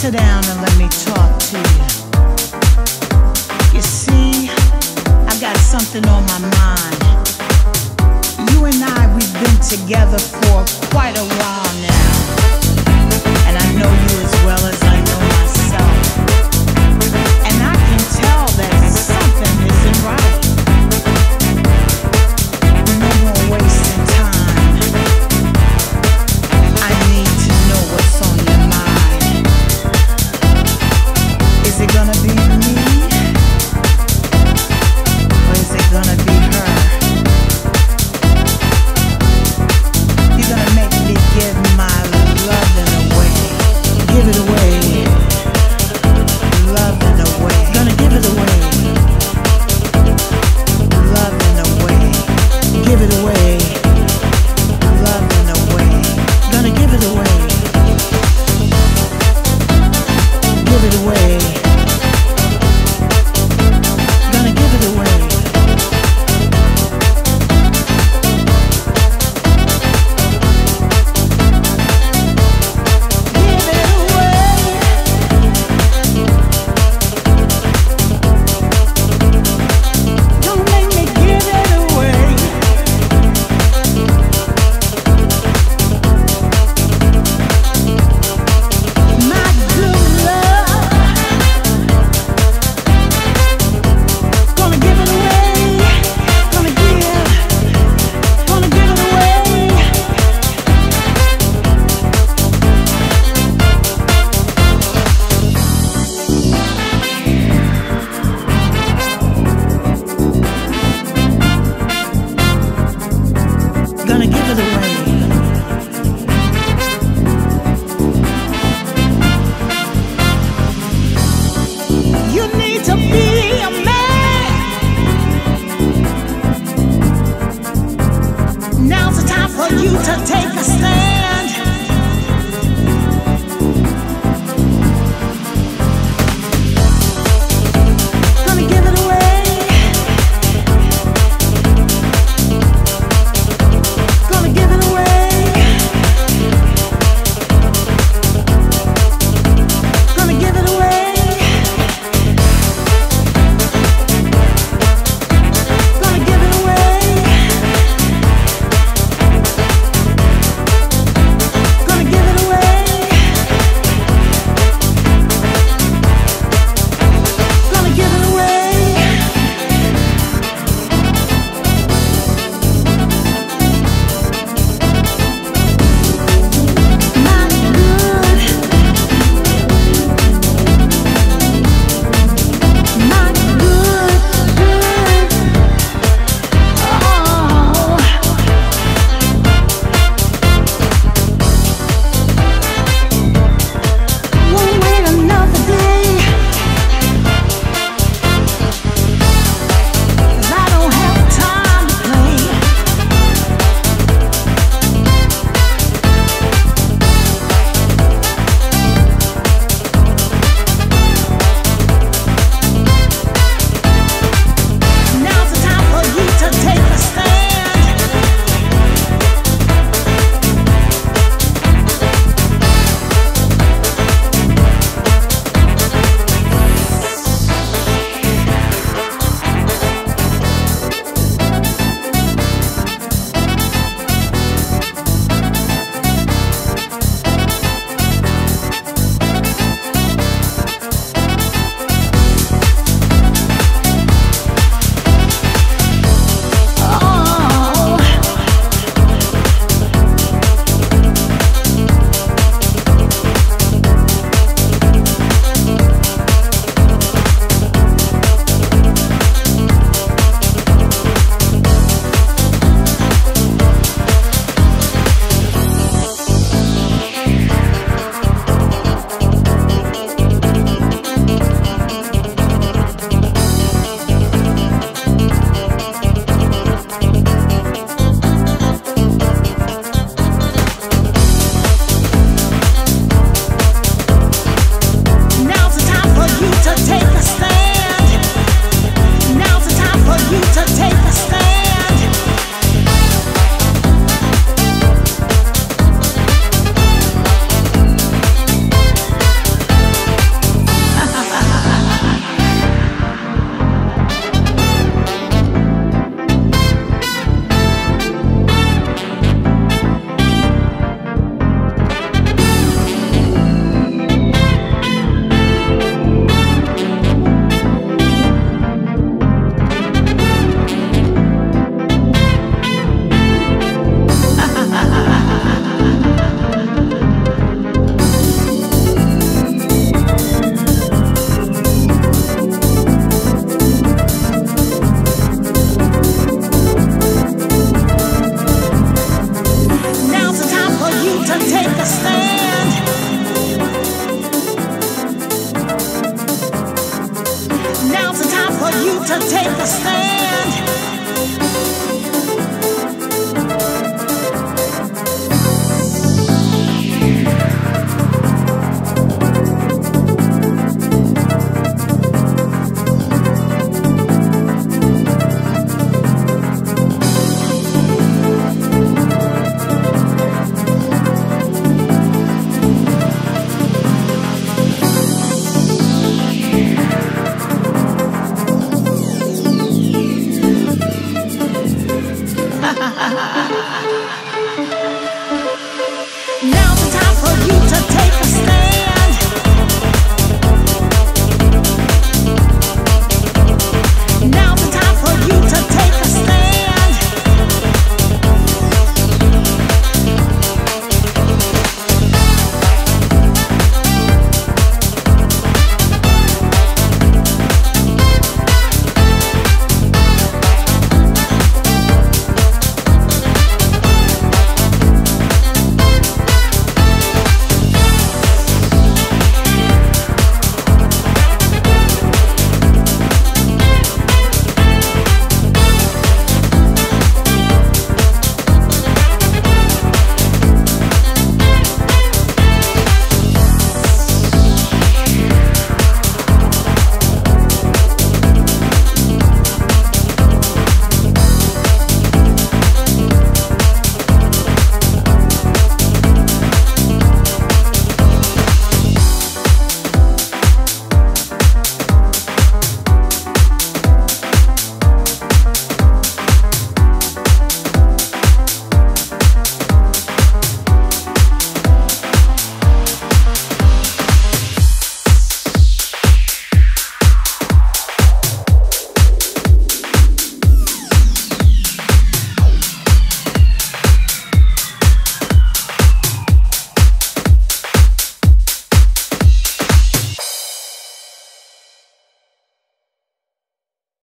Sit down and let me talk to you. You see, I've got something on my mind. You and I, we've been together for quite a while now. And I know you as well as I know myself. And I can tell that something isn't right. No more wasting time. I need to know what's on your mind. Is it gonna be me? Or is it gonna be her? You're gonna make me give my loving away. Give it away. Loving away. Gonna give it away. Loving away. Give it away. Loving away. Gonna give it away. Give it away. Gonna give it away. Gonna give it away. You need to be a man. Now's the time for you to take a stand.